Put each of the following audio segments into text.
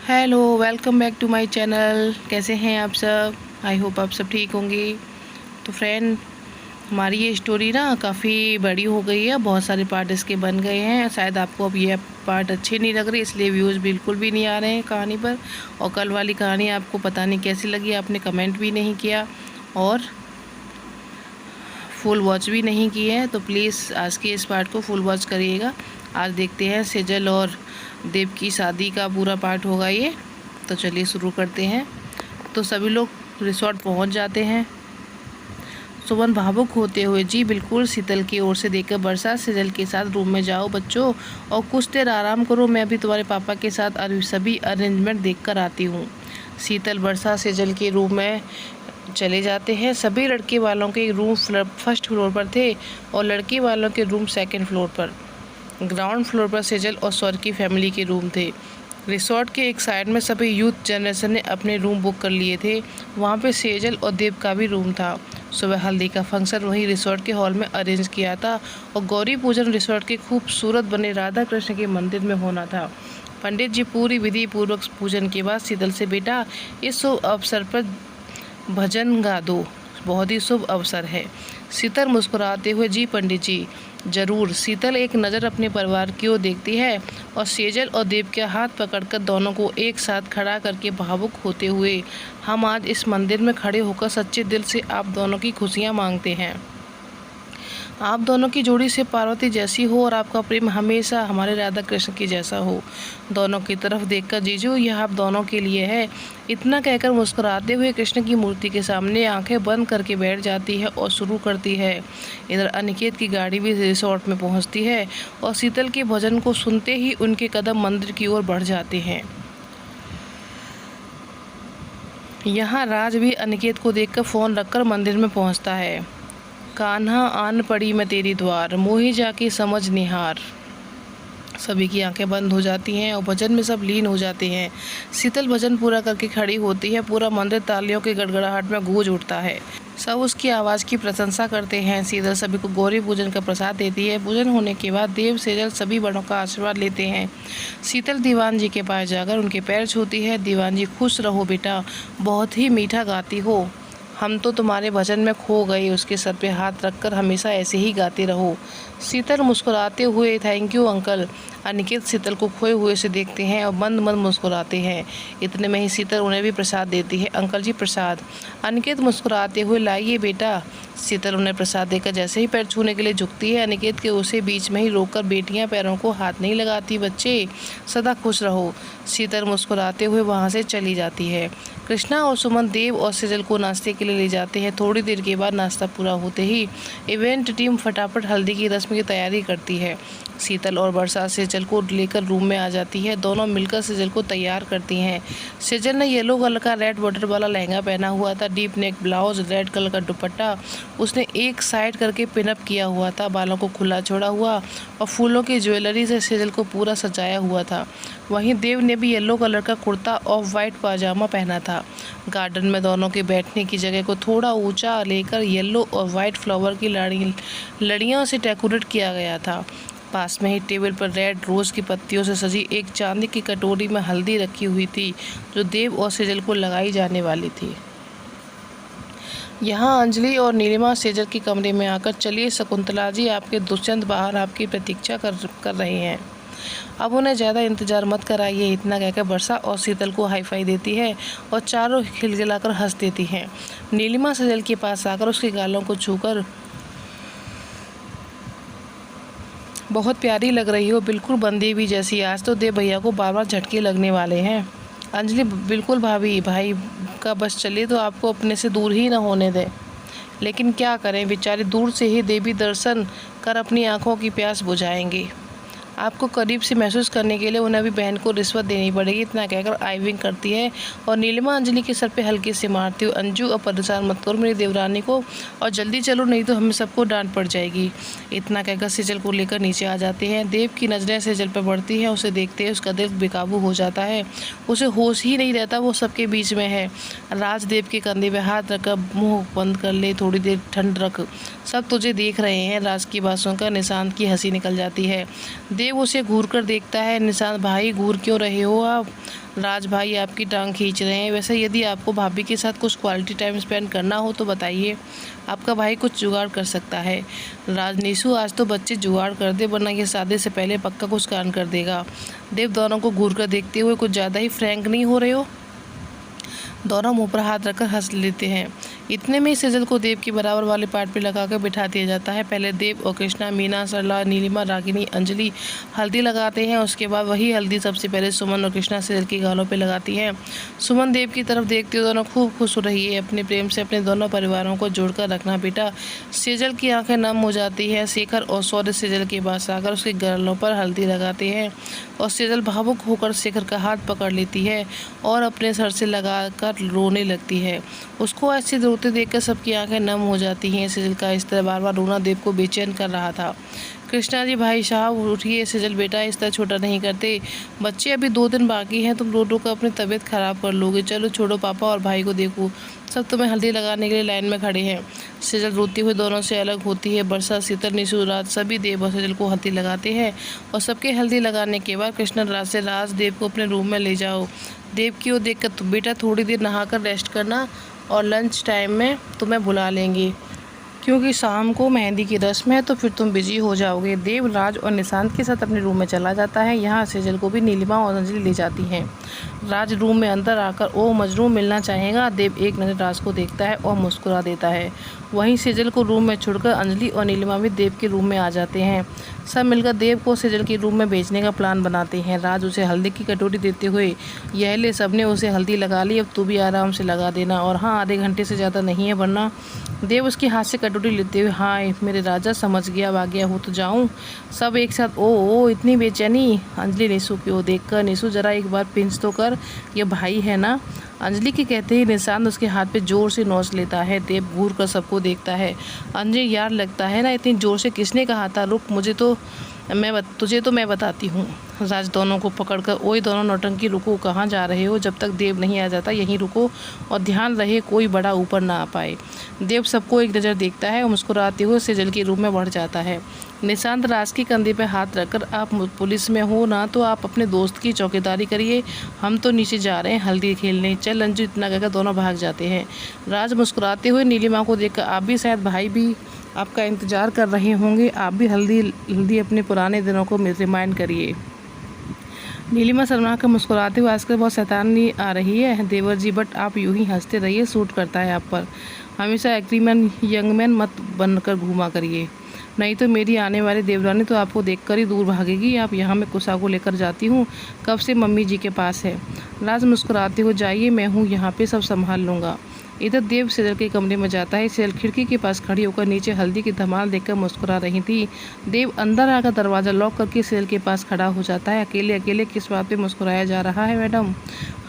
Hello, welcome back to my channel. कैसे हैं आप सब? आई होप आप सब ठीक होंगे। तो फ्रेंड, हमारी ये स्टोरी ना काफ़ी बड़ी हो गई है, बहुत सारे पार्ट इसके बन गए हैं। शायद आपको अब ये पार्ट अच्छे नहीं लग रहे, इसलिए व्यूज़ बिल्कुल भी नहीं आ रहे हैं कहानी पर। और कल वाली कहानी आपको पता नहीं कैसी लगी, आपने कमेंट भी नहीं किया और फुल वॉच भी नहीं की है। तो प्लीज़ आज के इस पार्ट को फुल वॉच करिएगा। आज देखते हैं सेजल और देव की शादी का पूरा पार्ट होगा ये। तो चलिए शुरू करते हैं। तो सभी लोग रिसोर्ट पहुंच जाते हैं। सुमन भावुक होते हुए, जी बिल्कुल, शीतल की ओर से देखकर वर्षा, सेजल के साथ रूम में जाओ बच्चों और कुछ देर आराम करो, मैं भी तुम्हारे पापा के साथ सभी अरेंजमेंट देख कर आती हूँ। शीतल, वर्षा सेजल के रूम में चले जाते हैं। सभी लड़के वालों के रूम फर्स्ट फ्लोर पर थे और लड़की वालों के रूम सेकंड फ्लोर पर। ग्राउंड फ्लोर पर सेजल और स्वर की फैमिली के रूम थे। रिसोर्ट के एक साइड में सभी यूथ जनरेशन ने अपने रूम बुक कर लिए थे। वहाँ पे सेजल और देव का भी रूम था। सुबह हल्दी का फंक्शन वहीं रिसोर्ट के हॉल में अरेंज किया था और गौरी पूजन रिसोर्ट के खूबसूरत बने राधा कृष्ण के मंदिर में होना था। पंडित जी पूरी विधि पूर्वक पूजन के बाद शीतल से, बेटा इस शुभ अवसर पर भजन गा दो, बहुत ही शुभ अवसर है। शीतल मुस्कुराते हुए, जी पंडित जी जरूर। शीतल एक नज़र अपने परिवार की ओर देखती है और सेजल और देव के हाथ पकड़कर दोनों को एक साथ खड़ा करके भावुक होते हुए, हम आज इस मंदिर में खड़े होकर सच्चे दिल से आप दोनों की खुशियाँ मांगते हैं। आप दोनों की जोड़ी से पार्वती जैसी हो और आपका प्रेम हमेशा हमारे राधा कृष्ण की जैसा हो। दोनों की तरफ देखकर, जीजू यह आप दोनों के लिए है। इतना कहकर मुस्कुराते हुए कृष्ण की मूर्ति के सामने आंखें बंद करके बैठ जाती है और शुरू करती है। इधर अनिकेत की गाड़ी भी रिसोर्ट में पहुंचती है और शीतल के भजन को सुनते ही उनके कदम मंदिर की ओर बढ़ जाते हैं। यहाँ राज भी अनिकेत को देखकर फ़ोन रखकर मंदिर में पहुँचता है। कान्हा आन पड़ी मैं तेरी द्वार, मोही जाके समझ निहार। सभी की आंखें बंद हो जाती हैं और भजन में सब लीन हो जाते हैं। शीतल भजन पूरा करके खड़ी होती है। पूरा मंदिर तालियों की गड़गड़ाहट में गूंज उठता है। सब उसकी आवाज़ की प्रशंसा करते हैं। शीतल सभी को गौरी पूजन का प्रसाद देती है। पूजन होने के बाद देव सेजल सभी बड़ों का आशीर्वाद लेते हैं। शीतल दीवान जी के पास जाकर उनके पैर छूती है। दीवान जी, खुश रहो बेटा, बहुत ही मीठा गाती हो, हम तो तुम्हारे भजन में खो गए। उसके सर पे हाथ रखकर हमेशा ऐसे ही गाते रहो। शीतल मुस्कुराते हुए, थैंक यू अंकल। अनिकेत शीतल को खोए हुए से देखते हैं और मंद मंद मुस्कुराते हैं। इतने में ही शीतल उन्हें भी प्रसाद देती है। अंकल जी प्रसाद। अनिकेत मुस्कुराते हुए, लाइए बेटा। शीतल उन्हें प्रसाद देकर जैसे ही पैर छूने के लिए झुकती है, अनिकेत के उसे बीच में ही रोककर, बेटियां पैरों को हाथ नहीं लगाती बच्चे, सदा खुश रहो। शीतल मुस्कुराते हुए वहाँ से चली जाती है। कृष्णा और सुमन देव और सेजल को नाश्ते के लिए ले जाते हैं। थोड़ी देर के बाद नाश्ता पूरा होते ही इवेंट टीम फटाफट हल्दी की रस्म की तैयारी करती है। शीतल और वर्षा सेजल को लेकर रूम में आ जाती है। दोनों मिलकर सेजल को तैयार करती हैं। सेजल ने येलो कलर का रेड बॉर्डर वाला लहंगा पहना हुआ था, deep neck blouse, red colour का दुपट्टा उसने एक साइड करके पिनअप किया हुआ था, बालों को खुला छोड़ा हुआ और फूलों की ज्वेलरी से सेजल को पूरा सजाया हुआ था। वहीं देव ने भी येलो कलर का कुर्ता और वाइट पाजामा पहना था। गार्डन में दोनों के बैठने की जगह को थोड़ा ऊंचा लेकर येलो और वाइट फ्लावर की लड़ियों से डेकोरेट किया गया था। पास में ही टेबल पर रेड रोज़ की पत्तियों से सजी एक चांदी की कटोरी में हल्दी रखी हुई थी, जो देव और सेजल को लगाई जाने वाली थी। यहाँ अंजलि और नीलिमा सेजल के कमरे में आकर, चलिए शकुंतला जी, आपके दुष्यंत बाहर आपकी प्रतीक्षा कर रहे हैं, अब उन्हें ज़्यादा इंतजार मत कराइए। इतना कहकर वर्षा और शीतल को हाई फाई देती है और चारों खिलखिलाकर हंस देती हैं। नीलिमा सेजल के पास आकर उसके गालों को छूकर, बहुत प्यारी लग रही हो, बिल्कुल बंदेवी जैसी। आज तो देव भैया को बार बार झटके लगने वाले हैं। अंजलि, बिल्कुल भाभी, भाई का बस चले तो आपको अपने से दूर ही ना होने दे, लेकिन क्या करें, बेचारे दूर से ही देवी दर्शन कर अपनी आंखों की प्यास बुझाएंगे। आपको करीब से महसूस करने के लिए उन्हें भी बहन को रिश्वत देनी पड़ेगी। इतना कहकर आइविंग करती है और नीलिमा अंजलि के सर पे हल्के से मारती हुई, अंजू अब परेशान मत करो मेरी देवरानी को और जल्दी चलो, नहीं तो हमें सबको डांट पड़ जाएगी। इतना कहकर सेजल को लेकर नीचे आ जाते हैं। देव की नज़रें सेजल पर बढ़ती हैं। उसे देखते ही उसका दिल बेकाबू हो जाता है। उसे होश ही नहीं रहता, वो सबके बीच में है। राज देव के कंधे पे हाथ रखकर, मुँह बंद कर ले, थोड़ी देर ठंड रख, सब तुझे देख रहे हैं। राज की बात सुनकर निशांत की हंसी निकल जाती है। देव उसे घूर कर देखता है। निशांत, भाई घूर क्यों रहे हो आप? राज भाई आपकी टांग खींच रहे हैं। वैसे यदि आपको भाभी के साथ कुछ क्वालिटी टाइम स्पेंड करना हो तो बताइए, आपका भाई कुछ जुगाड़ कर सकता है। राज निशु आज तो बच्चे जुगाड़ कर दे, वरना ये शादी से पहले पक्का कुछ कांड कर देगा। देव दोनों को घूर कर देखते हुए, कुछ ज़्यादा ही फ्रैंक नहीं हो रहे हो? दोनों मुंह पर हाथ रखकर हंस लेते हैं। इतने में सेजल को देव के बराबर वाले पार्ट पे लगाकर बिठा दिया जाता है। पहले देव और कृष्णा, मीना, सरला, नीलिमा, रागिनी, अंजलि हल्दी लगाते हैं। उसके बाद वही हल्दी सबसे पहले सुमन और कृष्णा सेजल के गालों पे लगाती हैं। सुमन देव की तरफ देखते हुए, दोनों खूब खुश हो रही है। अपने प्रेम से अपने दोनों परिवारों को जोड़कर रखना बेटा। सेजल की आंखें नम हो जाती है। शेखर और सौर्य सेजल के पास आकर उसके गालों पर हल्दी लगाते हैं और सेजल भावुक होकर शेखर का हाथ पकड़ लेती है और अपने सर से लगाकर रोने लगती है। उसको ऐसे रोते देखकर सबकी आंखें नम हो जाती हैं। सेजल का इस तरह बार बार रोना देव को बेचैन कर रहा था। कृष्णा जी भाई साहब उठिए, सेजल बेटा इस तरह छोटा नहीं करते, बच्चे अभी 2 दिन बाकी हैं, तुम रो रो कर अपनी तबीयत खराब कर लोगे। चलो छोड़ो, पापा और भाई को देखो, सब तुम्हें हल्दी लगाने के लिए लाइन में खड़े हैं। सेजल रोती हुई दोनों से अलग होती है। बरसा, शीतल, निशु, राज सभी देव और सेजल को हल्दी लगाते हैं और सबके हल्दी लगाने के बाद कृष्णा राज से, राज देव को अपने रूम में ले जाओ। देव की ओर देखकर, बेटा थोड़ी देर नहाकर रेस्ट करना और लंच टाइम में तुम्हें बुला लेंगे, क्योंकि शाम को मेहंदी की रस्म है तो फिर तुम बिजी हो जाओगे। देव राज और निशांत के साथ अपने रूम में चला जाता है। यहाँ सेजल को भी नीलिमा और अंजलि ले जाती हैं। राज रूम में अंदर आकर ओ मजनू मिलना चाहेगा। देव एक नज़र राज को देखता है और मुस्कुरा देता है। वहीं सेजल को रूम में छोड़कर अंजलि और नीलिमा भी देव के रूम में आ जाते हैं। सब मिलकर देव को सेजल के रूम में भेजने का प्लान बनाते हैं। राज उसे हल्दी की कटोरी देते हुए, यह ले, सबने उसे हल्दी लगा ली, अब तू भी आराम से लगा देना, और हाँ आधे घंटे से ज़्यादा नहीं है वरना। देव उसके हाथ से कटोरी लेते हुए, हाँ मेरे राजा समझ गया, आ गया हो तो जाऊँ। सब एक साथ ओ इतनी बेचैनी। अंजलि निशु की ओर देखकर, निशु जरा एक बार पिंच तो कर, ये भाई है ना। अंजलि के कहते ही निशांत उसके हाथ पे जोर से नोच लेता है। देव घूर कर सबको देखता है। अंजलि यार लगता है ना, इतनी जोर से किसने कहा था, रुक तुझे तो मैं बताती हूँ। राज दोनों को पकड़कर, ओए दोनों नौटंकी, रुको, कहाँ जा रहे हो, जब तक देव नहीं आ जाता यहीं रुको और ध्यान रहे कोई बड़ा ऊपर ना आ पाए। देव सबको एक नज़र देखता है और मुस्कुराते हुए सेजल के रूम में बढ़ जाता है। निशांत राज के कंधे पर हाथ रखकर, आप पुलिस में हो ना तो आप अपने दोस्त की चौकीदारी करिए, हम तो नीचे जा रहे हैं हल्दी खेलने, चल अंजू, इतना कहकर दोनों भाग जाते हैं। राज मुस्कुराते हुए नीलिमा को देखकर, आप भी शायद भाई भी आपका इंतज़ार कर रहे होंगे, आप भी हल्दी अपने पुराने दिनों को रिमाइंड करिए। नीलिमा शर्मा कर मुस्कुराते हुए, आजकल बहुत शैतानी आ रही है देवर जी, बट आप यूं ही हंसते रहिए, सूट करता है आप पर। हमेशा एग्रीमैन यंगमैन मत बनकर घूमा करिए, नहीं तो मेरी आने वाली देवरानी तो आपको देखकर ही दूर भागेगी। आप यहाँ मैं कुसा को लेकर जाती हूँ, कब से मम्मी जी के पास है। राज मुस्कुराते हुए, जाइए मैं हूँ यहाँ पे, सब संभाल लूँगा। इधर देव सेजल के कमरे में जाता है। सेजल खिड़की के पास खड़ी होकर नीचे हल्दी की धमाल देखकर मुस्कुरा रही थी। देव अंदर आकर दरवाज़ा लॉक करके सेजल के पास खड़ा हो जाता है। अकेले अकेले किस बात पे मुस्कुराया जा रहा है मैडम,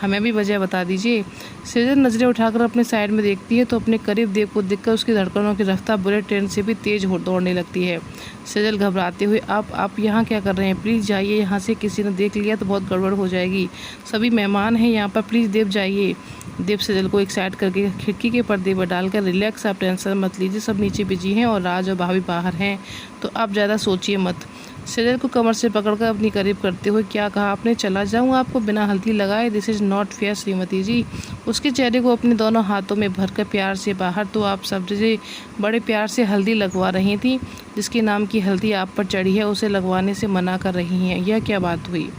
हमें भी वजह बता दीजिए। सेजल नज़रें उठाकर अपने साइड में देखती है तो अपने करीब देव को देखकर उसकी धड़कनों की रफ्तार बुलेट ट्रेन से भी तेज दौड़ने लगती है। सेजल घबराते हुए, आप यहाँ क्या कर रहे हैं, प्लीज़ जाइए यहाँ से, किसी ने देख लिया तो बहुत गड़बड़ हो जाएगी, सभी मेहमान हैं यहाँ पर, प्लीज़ देव जाइए। देव सेजल को एक साइड करके खिड़की के पर्दे पर डालकर, रिलैक्स, आप टेंशन मत लीजिए, सब नीचे बिजी हैं और राज और भाभी बाहर हैं, तो आप ज़्यादा सोचिए मत। सेजल को कमर से पकड़कर अपनी करीब करते हुए, क्या कहा आपने, चला जाऊँ आपको बिना हल्दी लगाए, this is not fair Shrimati ji. उसके चेहरे को अपने दोनों हाथों में भरकर प्यार से, बाहर तो आप सबसे बड़े प्यार से हल्दी लगवा रही थी, जिसके नाम की हल्दी आप पर चढ़ी है उसे लगवाने से मना कर रही हैं, यह क्या बात हुई।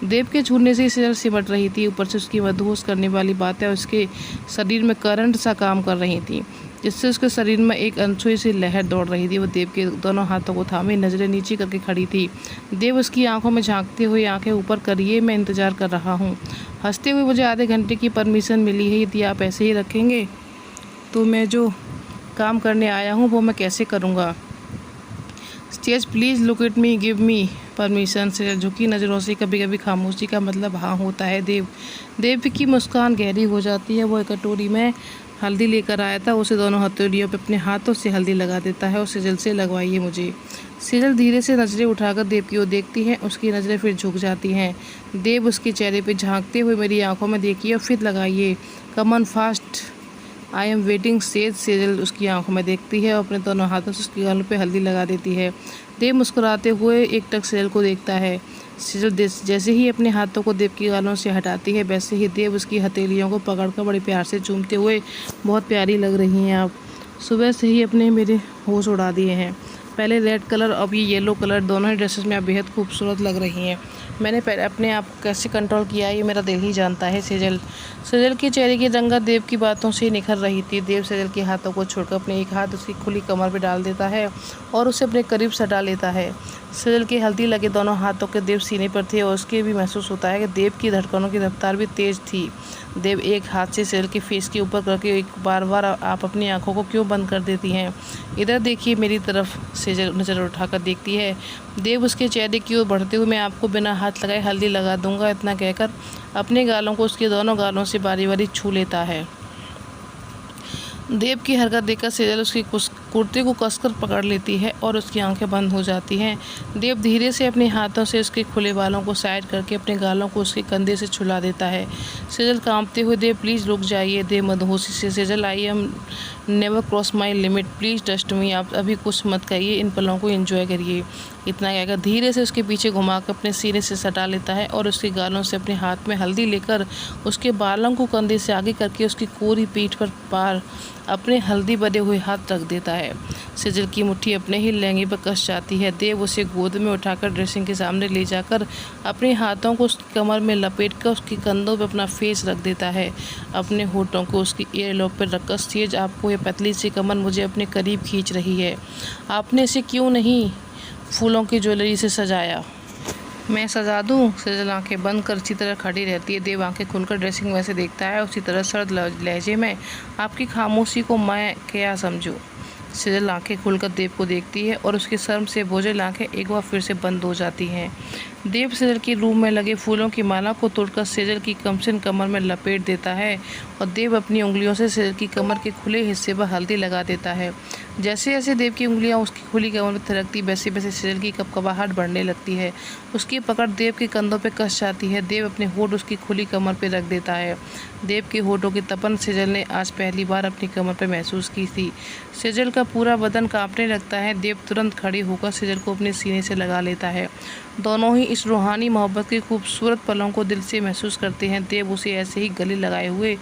देव के छूने से सेजल सिमट रही थी, ऊपर से उसकी मदहोश करने वाली बातें उसके शरीर में करंट सा काम कर रही थी, जिससे उसके शरीर में एक अनछुई सी लहर दौड़ रही थी। वो देव के दोनों हाथों को थामे नज़रें नीचे करके खड़ी थी। देव उसकी आंखों में झांकते हुए, आंखें ऊपर करिए, मैं इंतज़ार कर रहा हूँ। हंसते हुए, मुझे आधे घंटे की परमिशन मिली है, यदि आप ऐसे ही रखेंगे तो मैं जो काम करने आया हूँ वो मैं कैसे करूँगा। Stage please look at me, give me permission. से झुकी नज़रों से, कभी कभी खामोशी का मतलब हाँ होता है। देव की मुस्कान गहरी हो जाती है। वो एक कटोरी में हल्दी लेकर आया था, उसे दोनों हथेलियों पे अपने हाथों से हल्दी लगा देता है और सेजल से, लगवाइए मुझे। सेजल धीरे से नज़रें उठाकर देव की ओर देखती है, उसकी नज़रें फिर झुक जाती हैं। देव उसके चेहरे पे झांकते हुए, मेरी आंखों में देखिए और फिर लगाइए, come on fast, I am waiting. Sejal उसकी आंखों में देखती है और अपने दोनों हाथों से उसके गालों पे हल्दी लगा देती है। देव मुस्कुराते हुए एक टक सेजल को देखता है। सेजल जैसे ही अपने हाथों को देव की गालों से हटाती है, वैसे ही देव उसकी हथेलियों को पकड़कर बड़े प्यार से चूमते हुए, बहुत प्यारी लग रही हैं आप, सुबह से ही अपने मेरे होश उड़ा दिए हैं। पहले रेड कलर, अब ये येलो कलर, दोनों ही ड्रेसेस में आप बेहद खूबसूरत लग रही हैं। मैंने पहले अपने आप को कैसे कंट्रोल किया ये मेरा दिल ही जानता है। सेजल के चेहरे की रंगत देव की बातों से निखर रही थी। देव सेजल के हाथों को छोड़कर अपने एक हाथ उसकी खुली कमर पर डाल देता है और उसे अपने करीब सटा लेता है। सेजल के हल्दी लगे दोनों हाथों के देव सीने पर थे और उसके भी महसूस होता है कि देव की धड़कनों की रफ्तार भी तेज़ थी। देव एक हाथ से सेजल के फेस के ऊपर करके एक बार आप अपनी आंखों को क्यों बंद कर देती हैं? इधर देखिए मेरी तरफ। सेजल नज़र उठाकर देखती है। देव उसके चेहरे की ओर बढ़ते हुए, मैं आपको बिना हाथ लगाए हल्दी लगा दूंगा, इतना कहकर अपने गालों को उसके दोनों गालों से बारी बारी छू लेता है। देव की हरकत देखकर सेजल उसकी कुर्ते को कसकर पकड़ लेती है और उसकी आंखें बंद हो जाती हैं। देव धीरे से अपने हाथों से उसके खुले बालों को साइड करके अपने गालों को उसके कंधे से छुला देता है। सेजल कांपते हुए, देव प्लीज़ रुक जाइए। देव मदहोशी से, Sejal I am never cross my limit, please trust me. आप अभी कुछ मत कहिए, इन पलों को एंजॉय करिए। इतना कहकर धीरे से उसके पीछे घुमाकर अपने सीने से सटा लेता है और उसके गालों से अपने हाथ में हल्दी लेकर उसके बालों को कंधे से आगे करके उसकी कोरी पीठ पर पार अपने हल्दी बने हुए हाथ रख देता है। सेजल की मुट्ठी अपने ही लहंगे पर कस जाती है। देव उसे गोद में उठाकर ड्रेसिंग के सामने ले जाकर अपने हाथों को उसकी कमर में लपेटकर उसके कंधों पर अपना फेस रख देता है। अपने होठों को उसकी ईयरलॉक पर रखकर, सेज आपको ये पतली सी कमर मुझे अपने करीब खींच रही है, आपने इसे क्यों नहीं फूलों की ज्वेलरी से सजाया? मैं सजा दूँ? सेजल आंखें बंद कर इसी तरह खड़ी रहती है। देव आंखें खुलकर ड्रेसिंग में से देखता है, उसी तरह सर्द लहजे में, आपकी खामोशी को मैं क्या समझूं? सेजल आंखें खुलकर देव को देखती है और उसके शर्म से बोझिल आंखें एक बार फिर से बंद हो जाती हैं। देव सेजल की रूम में लगे फूलों की माला को तोड़कर सेजल की कमसिन कमर में लपेट देता है और देव अपनी उंगलियों से सेजल की कमर के खुले हिस्से पर हल्दी लगा देता है। जैसे जैसे देव की उंगलियां उसकी खुली कमर में थिरकती, वैसे वैसे सेजल की कपकपाहट बढ़ने लगती है। उसकी पकड़ देव के कंधों पर कस जाती है। देव अपने होठ उसकी खुली कमर पर रख देता है। देव के होठों की तपन सेजल ने आज पहली बार अपनी कमर पर महसूस की थी। सेजल का पूरा बदन कांपने लगता है। देव तुरंत खड़ी होकर सेजल को अपने सीने से लगा लेता है। दोनों ही इस रूहानी मोहब्बत के खूबसूरत पलों को दिल से महसूस करते हैं। देव उसे ऐसे ही गले लगाए हुए,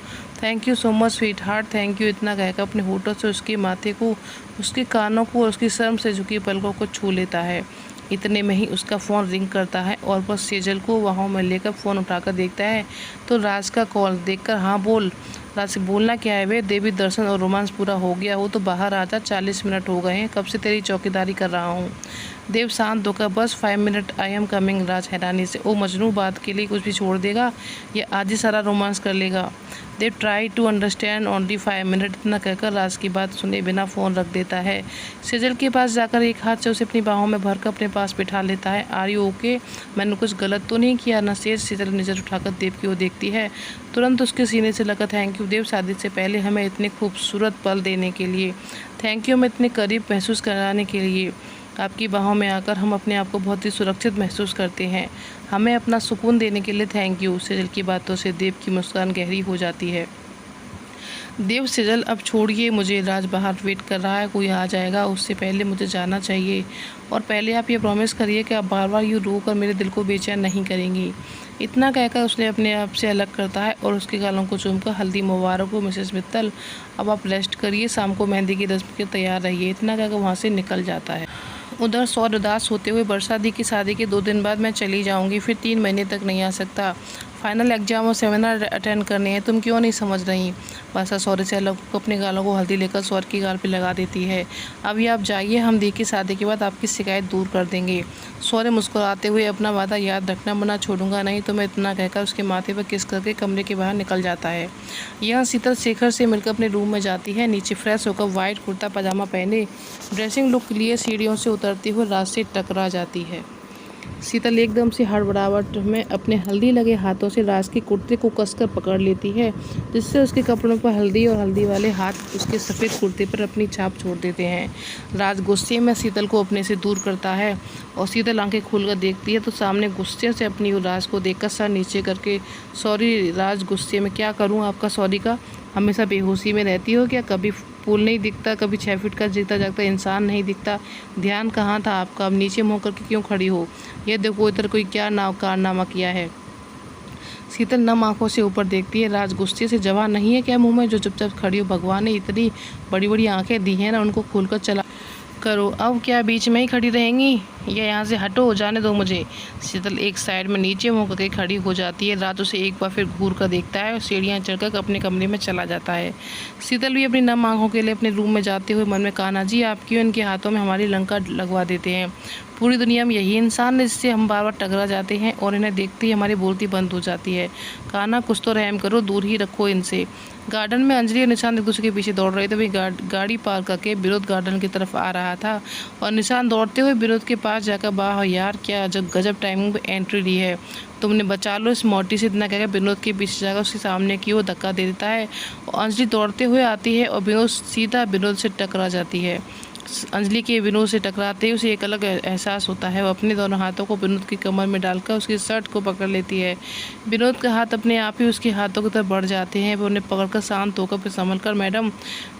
thank you so much sweet heart, thank you, इतना कहकर अपने होठों से उसके माथे को, उसके कानों को और उसकी शर्म से झुकी पलकों को छू लेता है। इतने में ही उसका फ़ोन रिंग करता है और वह सेजल को वहाँ में लेकर फ़ोन उठाकर देखता है तो राज का कॉल देखकर, हाँ बोल। राज से, बोलना क्या है वे? देवी दर्शन और रोमांस पूरा हो गया हो तो बाहर आ जा, 40 मिनट हो गए हैं, कब से तेरी चौकीदारी कर रहा हूँ। देव शांत होकर, बस 5 मिनट, आई एम कमिंग। राज हैरानी से, ओ मजनू, बात के लिए कुछ भी छोड़ देगा या आज ही सारा रोमांस कर लेगा? Dev try to understand, only 5 minute, इतना कहकर राज की बात सुने बिना फ़ोन रख देता है। सेजल के पास जाकर एक हाथ से उसे अपनी बाहों में भरकर अपने पास बिठा लेता है। Are you okay? मैंने कुछ गलत तो नहीं किया ना? सेजल नज़र उठाकर देव की ओर देखती है, तुरंत उसके सीने से लगा, थैंक यू देव, शादी से पहले हमें इतने खूबसूरत पल देने के लिए, थैंक यू, हमें इतने करीब महसूस कराने के लिए। आपकी बाहों में आकर हम अपने आप को बहुत ही सुरक्षित महसूस करते हैं, हमें अपना सुकून देने के लिए थैंक यू। सेजल की बातों से देव की मुस्कान गहरी हो जाती है। देव, सेजल अब छोड़िए मुझे, राज बाहर वेट कर रहा है, कोई आ जाएगा, उससे पहले मुझे जाना चाहिए। और पहले आप ये प्रॉमिस करिए कि आप बार बार यूँ रो कर मेरे दिल को बेचैन नहीं करेंगी। इतना कहकर उसने अपने आप से अलग करता है और उसके गालों को चूमकर, हल्दी मुबारक हो मिसेस मित्तल, अब आप रेस्ट करिए, शाम को मेहंदी की रस्म के तैयार रहिए। इतना कहकर वहाँ से निकल जाता है। उधर सौर उदास होते हुए, बरसा दी की शादी के 2 दिन बाद मैं चली जाऊंगी, फिर 3 महीने तक नहीं आ सकता, फाइनल एग्जाम और सेमिनार अटेंड करने हैं, तुम क्यों नहीं समझ रही? बरसा सौरे से अलग अपने गालों को हल्दी लेकर सौर की गाल पे लगा देती है। अभी आप जाइए, हम दी की शादी के बाद आपकी शिकायत दूर कर देंगे। सौरे मुस्कुराते हुए, अपना वादा याद रखना, मना छोड़ूंगा नहीं तो मैं, इतना कहकर उसके माथे पर किस करके कमरे के बाहर निकल जाता है। यहाँ शीतल शेखर से मिलकर अपने रूम में जाती है। नीचे फ्रेश होकर वाइट कुर्ता पजामा पहने ड्रेसिंग लुक लिए सीढ़ियों से उतरती हुए राज से टकरा जाती है। शीतल एकदम से हड़बड़ाहट में अपने हल्दी लगे हाथों से राज के कुर्ते को कसकर पकड़ लेती है, जिससे उसके कपड़ों पर हल्दी और हल्दी वाले हाथ उसके सफ़ेद कुर्ते पर अपनी छाप छोड़ देते हैं। राज गुस्से में शीतल को अपने से दूर करता है और शीतल आंखें खोलकर देखती है तो सामने गुस्से से अपनी राज को देखकर सर नीचे करके, सॉरी राज, गुस्से में क्या करूँ आपका सॉरी का? हमेशा बेहोशी में रहती हो क्या? कभी पुल नहीं दिखता, कभी 6 फीट का जीता जागता इंसान नहीं दिखता। ध्यान कहाँ था आपका? अब नीचे मुँह करके क्यों खड़ी हो? ये देखो इधर कोई क्या कारनामा किया है। शीतल नम आंखों से ऊपर देखती है। राज गुस्से से, जवान नहीं है क्या मुंह में जो चुपचाप खड़ी हो? भगवान ने इतनी बड़ी बड़ी आंखें दी हैं ना, उनको खोलकर चला करो। अब क्या बीच में ही खड़ी रहेंगी या यहाँ से हटो, जाने दो मुझे। शीतल एक साइड में नीचे मुँह करके खड़ी हो जाती है। राज उसे एक बार फिर घूर कर देखता है और सीढ़ियाँ चढ़कर अपने कमरे में चला जाता है। शीतल भी अपनी नम आंखों के लिए अपने रूम में जाते हुए मन में, कान्हा जी आप क्यों इनके हाथों में हमारी लंका लगवा देते हैं? पूरी दुनिया में यही इंसान है जिससे हम बार बार टकरा जाते हैं और इन्हें देखते ही हमारी बोलती बंद हो जाती है। कान्हा कुछ तो रहम करो, दूर ही रखो इनसे। गार्डन में अंजलि और निशान एक दूसरे के पीछे दौड़ रहे थे। वही गाड़ी पार करके विनोद गार्डन की तरफ आ रहा था और निशान दौड़ते हुए विनोद के पास जाकर, वाह यार क्या गजब टाइमिंग पे एंट्री ली है तुमने, बचा लो इस मोटी से। इतना कहकर विनोद के पीछे जाकर उसके सामने की ओर धक्का दे देता है और अंजलि दौड़ते हुए आती है और विनोद सीधा विनोद से टकरा जाती है। अंजलि के विनोद से टकराते ही उसे एक अलग एहसास होता है। वो अपने दोनों हाथों को विनोद की कमर में डालकर उसकी शर्ट को पकड़ लेती है। विनोद के हाथ अपने आप ही उसके हाथों की तरफ बढ़ जाते हैं। वो उन्हें पकड़कर शांत होकर फिर संभल कर, मैडम।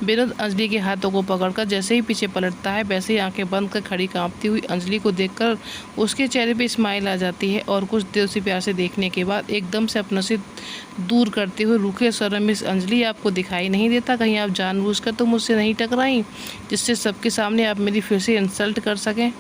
विनोद अंजलि के हाथों को पकड़कर जैसे ही पीछे पलटता है वैसे ही आंखें बंद कर खड़ी कांपती हुई अंजलि को देखकर उसके चेहरे पर स्माइल आ जाती है और कुछ देर उसे प्यार से देखने के बाद एकदम से अपनों से दूर करते हुए रूखे स्वर में, मिस अंजलि आपको दिखाई नहीं देता कहीं आप जानबूझकर तो मुझसे नहीं टकराई जिससे सबके सामने आप मेरी फिर से इंसल्ट कर सकें?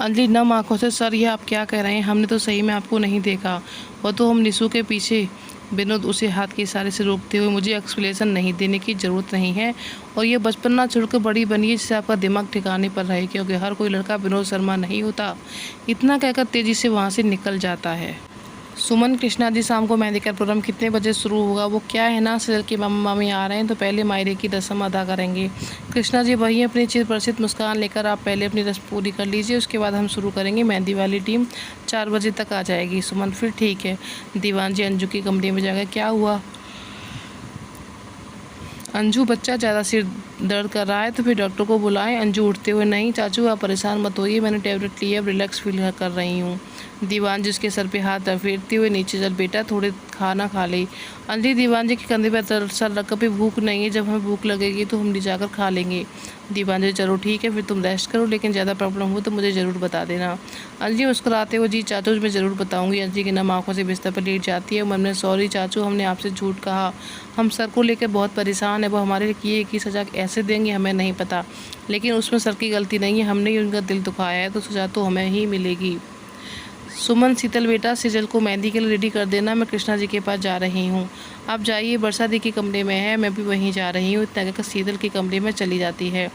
अंजलि नम आंखों से, सर ये आप क्या कह रहे हैं? हमने तो सही में आपको नहीं देखा, वो तो हम निशु के पीछे। विनोद उसे हाथ के इशारे से रोकते हुए, मुझे एक्सप्लेनेशन नहीं देने की ज़रूरत नहीं है और ये बचपन ना छोड़कर बड़ी बनिए जिससे आपका दिमाग ठिकाने पर रहे, क्योंकि हर कोई लड़का विनोद शर्मा नहीं होता। इतना कहकर तेज़ी से वहाँ से निकल जाता है। सुमन, कृष्णा जी शाम को मेहंदी का प्रोग्राम कितने बजे शुरू होगा? वो क्या है ना, सजल के मामा मामी आ रहे हैं तो पहले मायरे की रस्म अदा करेंगे। कृष्णा जी वही अपनी चिर परिचित मुस्कान लेकर, आप पहले अपनी रस्म पूरी कर लीजिए, उसके बाद हम शुरू करेंगे। मेहंदी वाली टीम 4 बजे तक आ जाएगी। सुमन, फिर ठीक है। दीवान जी अंजू के कमरे में जाकर, क्या हुआ अंजू? बच्चा ज़्यादा सिर दर्द कर रहा है तो फिर डॉक्टर को बुलाएं। अंजू उठते हुए, नहीं चाचू आप परेशान मत होइए, मैंने टैबलेट ली है, अब रिलैक्स फील कर रही हूँ। दीवान जी उसके सर पे हाथ फेरते हुए, नीचे चल बेटा, थोड़े खाना खा ले। अंजलि दीवान जी के कंधे पर सर रख, कभी भूख नहीं है, जब हमें भूख लगेगी तो हम ले जाकर खा लेंगे। दीवान जी, चलो ठीक है फिर तुम रेस्ट करो, लेकिन ज़्यादा प्रॉब्लम हो तो मुझे ज़रूर बता देना। अंजलि मुस्कुराते हुए, जी चाचू मैं ज़रूर बताऊँगी। अंजलि की नम आँखों से बिस्तर पर लेट जाती है। मन में, सॉरी चाचू हमने आपसे झूठ कहा, हम सर को लेकर बहुत परेशान है, वो हमारे किए की सज़ा ऐसे देंगे हमें नहीं पता, लेकिन उसमें सर की गलती नहीं है, हमने ही उनका दिल दुखाया है तो सज़ा तो हमें ही मिलेगी। सुमन, शीतल बेटा सेजल को मेहंदी के लिए रेडी कर देना, मैं कृष्णा जी के पास जा रही हूँ। आप जाइए, बरसा दी के कमरे में है, मैं भी वहीं जा रही हूँ। इतना कहकर शीतल के कमरे में चली जाती है।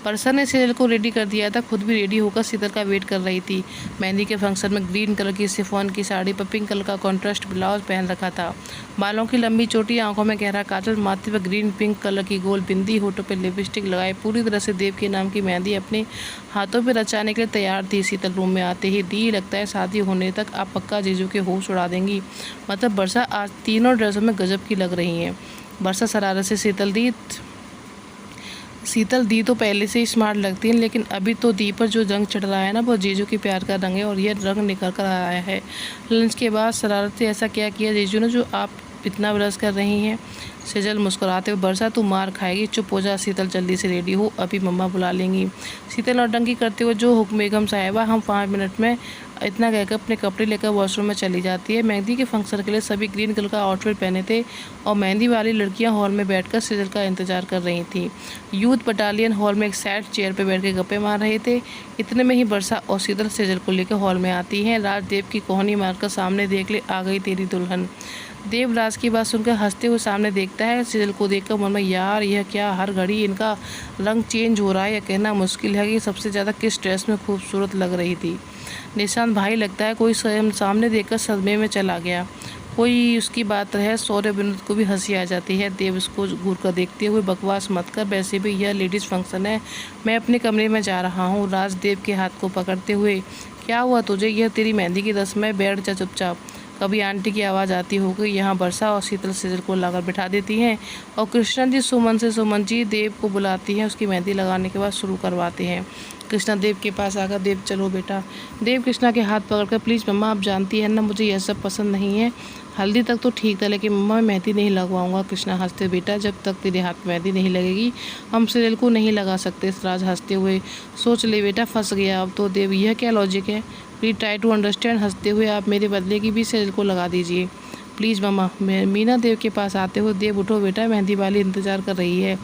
बरसा ने सेजल को रेडी कर दिया था, खुद भी रेडी होकर शीतल का वेट कर रही थी। मेहंदी के फंक्शन में ग्रीन कलर की शिफॉन की साड़ी पर पिंक कलर का कॉन्ट्रास्ट ब्लाउज पहन रखा था। बालों की लंबी चोटी, आंखों में गहरा काजल, माथे पर ग्रीन पिंक कलर की गोल बिंदी, होठों पर लिपस्टिक लगाए पूरी तरह से देव के नाम की मेहंदी अपने हाथों पर रचाने के लिए तैयार थी। शीतल रूम में आते ही, दी लगता है शादी होने तक आप पक्का जीजू के होश उड़ा देंगी। मतलब बरसा आज तीनों ड्रेसों में गजब की लग रही हैं। बरसा शरारत से, शीतल दी तो पहले से ही स्मार्ट लगती है, लेकिन अभी तो दी पर जो रंग चढ़ रहा है ना वो जीजू के प्यार का रंग है और यह रंग निकल कर आया है। लंच के बाद शरारत से, ऐसा क्या किया जीजू ने जो आप इतना ब्रश कर रही हैं? सेजल मुस्कुराते हुए, बरसा तू मार खाएगी, चुप हो जा। शीतल, जल्दी से रेडी हो, अभी मम्मा बुला लेंगी। शीतल नौटंकी करते हुए, जो हुक्म बेगम साहिबा, हम 5 मिनट में। इतना कहकर अपने कपड़े लेकर वॉशरूम में चली जाती है। मेहंदी के फंक्शन के लिए सभी ग्रीन कलर का आउटफिट पहने थे और मेहंदी वाली लड़कियां हॉल में बैठकर सेजल का इंतजार कर रही थी। यूथ बटालियन हॉल में एक सैड चेयर पर बैठ के गप्पे मार रहे थे। इतने में ही बरसा और शीतल सेजल को लेकर हॉल में आती हैं। राजदेव की कोहनी मारकर, सामने देख ले, आ गई तेरी दुल्हन। देवराज की बात सुनकर हंसते हुए सामने देखता है। सेजल को देखकर मन में, यार यह क्या, हर घड़ी इनका रंग चेंज हो रहा है। यह कहना मुश्किल है कि सबसे ज़्यादा किस ड्रेस में खूबसूरत लग रही थी। निशांत भाई, लगता है कोई सामने देखकर सदमे में चला गया। कोई उसकी बात रहे, सौर्य विनोद को भी हंसी आ जाती है। देव उसको घूर कर देखते हुए, बकवास मत कर, वैसे भी यह लेडीज़ फंक्शन है, मैं अपने कमरे में जा रहा हूँ। राजदेव के हाथ को पकड़ते हुए, क्या हुआ तुझे, यह तेरी मेहंदी की रस्म है, बैठ जा चुपचाप। कभी आंटी की आवाज़ आती होगी। यहाँ बरसा और शीतल सेजल को लाकर बिठा देती हैं और कृष्णा जी सुमन से, सुमन जी देव को बुलाती हैं। उसकी मेहंदी लगाने के बाद शुरू करवाते हैं। कृष्णा देव के पास आकर, देव चलो बेटा। देव कृष्णा के हाथ पकड़कर, प्लीज़ मम्मा आप जानती हैं ना मुझे यह सब पसंद नहीं है, हल्दी तक तो ठीक था, लेकिन मम्मा मैं मेहंदी नहीं लगवाऊंगा। कृष्णा हंसते, बेटा जब तक तेरे हाथ में मेहंदी नहीं लगेगी हम सीरियल को नहीं लगा सकते। राज हंसते हुए, सोच ले बेटा फंस गया अब तो। देव, यह क्या लॉजिक है? Please try to understand. हंसते हुए, आप मेरे बदले की भी सीरियल को लगा दीजिए प्लीज़ मम्मा। मीना देव के पास आते हुए, देव उठो बेटा, मेहंदी वाली इंतज़ार कर रही है।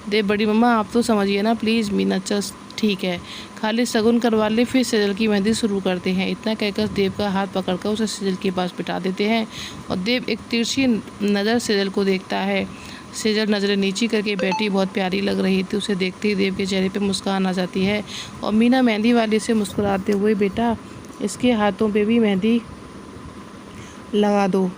देव, बड़ी मम्मा आप तो समझिए ना प्लीज़। मीना, चल ठीक है, खाली शगुन करवा ले, फिर सेजल की मेहंदी शुरू करते हैं। इतना कहकर देव का हाथ पकड़कर उसे सेजल के पास बिठा देते हैं और देव एक तिरछी नज़र सेजल को देखता है। सेजल नज़रें नीची करके बैठी बहुत प्यारी लग रही थी। उसे देखते ही देव के चेहरे पे मुस्कान आ जाती है और मीना मेहंदी वाली से मुस्कुराते हुए, बेटा इसके हाथों पे भी मेहंदी लगा दो।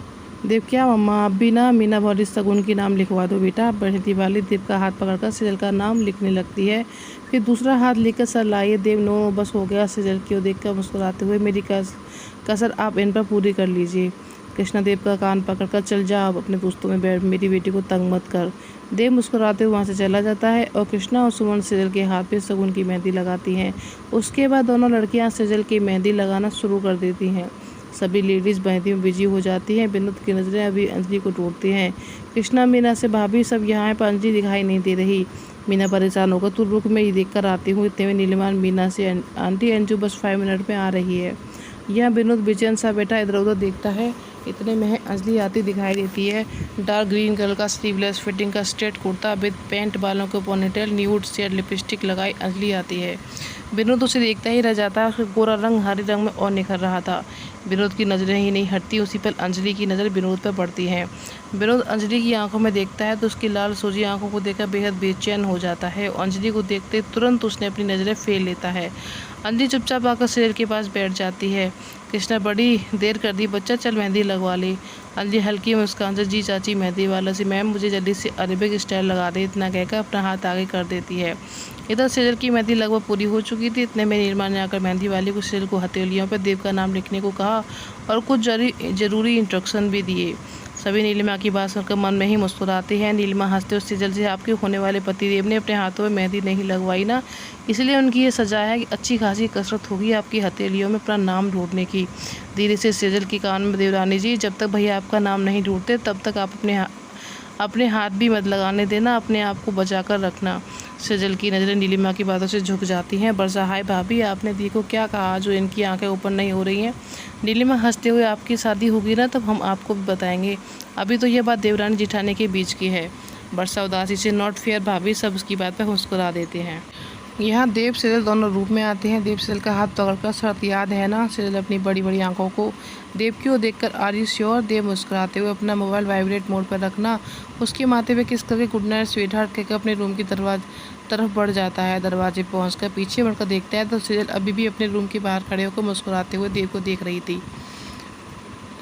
देव, क्या मम्मा आप भी ना? मीना बोली, शगुन की नाम लिखवा दो बेटा। मेहंदी वाली देव का हाथ पकड़कर सेजल का नाम लिखने लगती है, फिर दूसरा हाथ लेकर सर लाइए। देव, नो बस हो गया। सेजल की ओर देखकर मुस्कुराते हुए, मेरी कसर आप इन पर पूरी कर लीजिए। कृष्णा देव का कान पकड़कर, चल जा अब अपने दोस्तों में बैठ, मेरी बेटी को तंग मत कर। देव मुस्कुराते हुए वहाँ से चला जाता है और कृष्णा और सुमन सेजल के हाथ पे शगुन की मेहंदी लगाती हैं। उसके बाद दोनों लड़कियाँ सेजल की मेहंदी लगाना शुरू कर देती हैं। सभी लेडीज़ मेहंदी में बिजी हो जाती हैं। विनोद की नज़रें अभी अंजलि को ढूंढती हैं। कृष्णा मीना से, भाभी सब यहाँ है पर अंजलि दिखाई नहीं दे रही। मीना परेशान होकर, तू रुक मैं ये देख कर आती हूँ। इतने में नीलिमा मीना से, आंटी अंजू बस 5 मिनट में आ रही है। यह विनोद बेचैन सा बेटा इधर उधर देखता है। इतने में अंजलि आती दिखाई देती है। डार्क ग्रीन कलर का स्लीवलेस फिटिंग का स्ट्रेट कुर्ता विद पेंट, बालों को पोनीटेल, न्यूड शेड लिपस्टिक लगाई अंजलि आती है। विनोद उसे देखता ही रह जाता है। उसका गोरा रंग हरे रंग में और निखर रहा था। विनोद की नज़रें ही नहीं हटती, उसी पर अंजलि की नज़र विनोद पर पड़ती है। विनोद अंजलि की आंखों में देखता है तो उसकी लाल सूजी आंखों को देखकर बेहद बेचैन हो जाता है और अंजलि को देखते तुरंत उसने अपनी नज़रें फेर लेता है। अंजलि चुपचाप आकर शेर के पास बैठ जाती है। कृष्णा, बड़ी देर कर दी बच्चा, चल मेहंदी लगवा ले। अंजलि हल्की मुस्कान से, जी चाची मेहंदी वाला से, मैम मुझे जल्दी से अरेबिक स्टाइल लगा दे। इतना कहकर अपना हाथ आगे कर देती है। इधर सेजल की मेहंदी लगभग पूरी हो चुकी थी। इतने में निर्मा ने आकर मेहंदी वाली को सेजल को हथेलियों पर देव का नाम लिखने को कहा और कुछ जरूरी इंस्ट्रक्शन भी दिए। सभी नीलिमा की बात सुनकर मन में ही मुस्कुराते हैं। नीलिमा हंसते हुए, सेजल से आपके होने वाले पतिदेव ने अपने हाथों में मेहंदी नहीं लगवाई ना, इसलिए उनकी ये सजा है कि अच्छी खासी कसरत होगी आपकी हथेलियों में अपना नाम ढूंढने की। धीरे से सेजल के कान में, देवरानी जी जब तक भैया आपका नाम नहीं ढूंढते तब तक आप अपने हाथ भी मत लगाने देना, अपने आप को बचा कर रखना। सेजल की नज़रें नीलिमा की बातों से झुक जाती हैं। बरसा, हाय भाभी आपने दी को क्या कहा जो इनकी आंखें ऊपर नहीं हो रही हैं? नीलिमा हंसते हुए, आपकी शादी होगी ना तब हम आपको भी बताएंगे, अभी तो यह बात देवरानी जिठानी के बीच की है। बरसा उदासी से, नॉट फेयर भाभी, सब उसकी बात पर मुस्कुरा देते हैं। यहाँ देव सेजल दोनों रूप में आते हैं। देव सेजल का हाथ पकड़कर, शर्त याद है ना? सेजल अपनी बड़ी बड़ी आंखों को देव की ओर देखकर, आर यू श्योर? देव मुस्कुराते हुए, अपना मोबाइल वाइब्रेट मोड पर रखना। उसके माथे पे किस करके गुड नाइट स्वीट हार्ट कहकर अपने रूम की तरफ बढ़ जाता है। दरवाजे पहुंचकर पीछे मुड़कर देखता है तो सेजल अभी भी अपने रूम के बाहर खड़े होकर मुस्कुराते हुए देव को देख रही थी।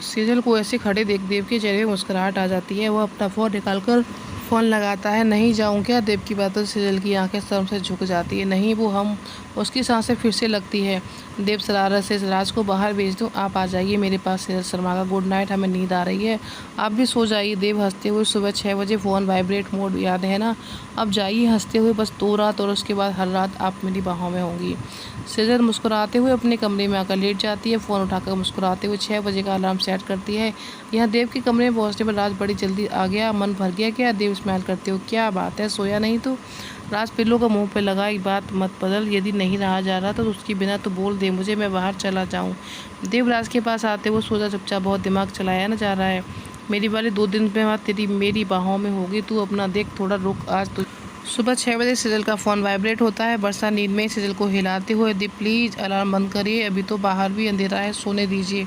सेजल को ऐसे खड़े देख देव के चेहरे में मुस्कुराहट आ जाती है। वह अपना फ़ोन निकालकर फ़ोन लगाता है। नहीं जाऊँ क्या? देव की बातों से सेजल की आंखें शर्म से झुक जाती है। नहीं वो हम। उसकी सांसें फिर से लगती है। देव शरारत से, राज को बाहर भेज दूँ, आप आ जाइए मेरे पास। सेजल शर्मा का, गुड नाइट, हमें नींद आ रही है, आप भी सो जाइए। देव हंसते हुए, सुबह 6 बजे फ़ोन वाइब्रेट मोड याद है ना? अब जाइए हंसते हुए, बस 2 रात और उसके बाद हर रात आप मेरी बाहों में होंगी। सेजल मुस्कुराते हुए अपने कमरे में आकर लेट जाती है। फ़ोन उठाकर मुस्कुराते हुए 6 बजे का अलार्म सेट करती है। यहाँ देव के कमरे में पहुँचने पर राज बड़ी जल्दी आ गया, मन भर गया क्या? देव स्माइल करते हो, क्या बात है सोया नहीं तू? राज पिल्लो का मुंह पे लगा, एक बात मत बदल, यदि नहीं रहा जा रहा तो उसकी बिना तो बोल दे मुझे, मैं बाहर चला जाऊँ। देव राज के पास आते हुए सोचा, चुपचाप बहुत दिमाग चलाया ना जा रहा है, मेरी वाली 2 दिन में बाद तेरी मेरी बाहों में होगी, तू अपना देख, थोड़ा रुक आज तो। सुबह 6 बजे सेजल का फ़ोन वाइब्रेट होता है। बरसा नींद में सेजल को हिलाते हुए, दी प्लीज़ अलार्म बंद करिए, अभी तो बाहर भी अंधेरा है, सोने दीजिए।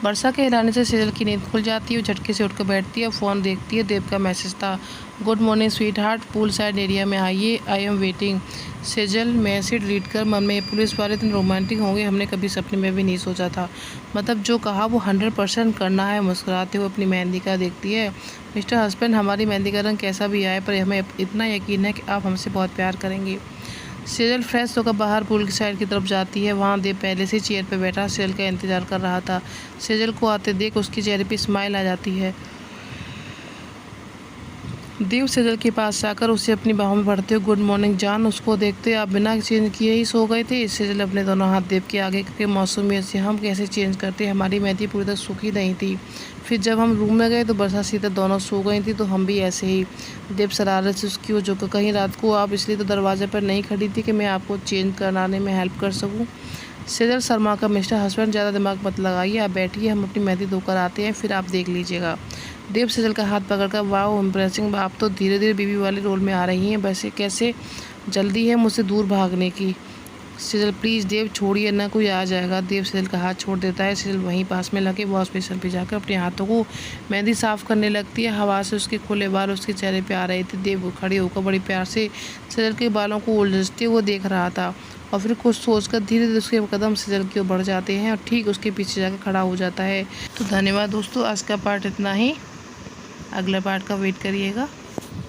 बरसा के हिलाने से सेजल की नींद खुल जाती है। झटके से उठकर बैठती है, फ़ोन देखती है। देव का मैसेज था, good morning sweet heart, pool side area में आइए, I am waiting. Sejal message read कर मन में, पुलिस वाले इतने रोमांटिक होंगे हमने कभी सपने में भी नहीं सोचा था, मतलब जो कहा वो 100% करना है। मुस्कुराते हुए अपनी मेहंदी का देखती है, मिस्टर हस्बैंड हमारी मेहंदी का रंग कैसा भी आए पर हमें इतना यकीन है कि आप हमसे बहुत प्यार करेंगे। सेजल फ्रेश होकर बाहर पूल की साइड की तरफ जाती है। वहाँ देव पहले से चेयर पर बैठा सेजल का इंतजार कर रहा था। सेजल को आते देख उसके चेहरे पर स्माइल आ जाती है। देव सेजल के पास जाकर उसे अपनी बाहों में भरते हुए गुड मॉर्निंग जान। उसको देखते आप बिना चेंज किए ही सो गए थे। सेजल अपने दोनों हाथ देव के आगे करके मासूमियत से, हम कैसे चेंज करते, हमारी मेहंदी पूरी तरह सूखी नहीं थी। फिर जब हम रूम में गए तो बरसा सीता दोनों सो गई थी, तो हम भी ऐसे ही। देव शरारत से उसकी जो कहीं रात को आप इसलिए तो दरवाजे पर नहीं खड़ी थी कि मैं आपको चेंज कराने में हेल्प कर सकूँ। सेजल शर्मा का मिस्टर हस्बैंड, ज़्यादा दिमाग मत लगाइए, आप बैठिए, हम अपनी मेहंदी धोकर आते हैं, फिर आप देख लीजिएगा। देव सेजल का हाथ पकड़कर, वाह इम्प्रेसिंग, आप तो धीरे धीरे बीवी वाले रोल में आ रही हैं, वैसे कैसे जल्दी है मुझसे दूर भागने की। सेजल प्लीज़ देव छोड़िए ना, कोई आ जाएगा। देव सेजल का हाथ छोड़ देता है। सेजल वहीं पास में लगे वॉश बेसिन पे जाकर अपने हाथों को मेहंदी साफ़ करने लगती है। हवा से उसके खुले बाल उसके चेहरे पे आ रहे थे। देव खड़े होकर बड़ी प्यार से सेजल के बालों को उलझते हुए देख रहा था, और फिर कुछ सोचकर धीरे धीरे उसके कदम सेजल की ओर बढ़ जाते हैं और ठीक उसके पीछे जाकर खड़ा हो जाता है। तो धन्यवाद दोस्तों, आज का पार्ट इतना ही, अगले पार्ट का वेट करिएगा।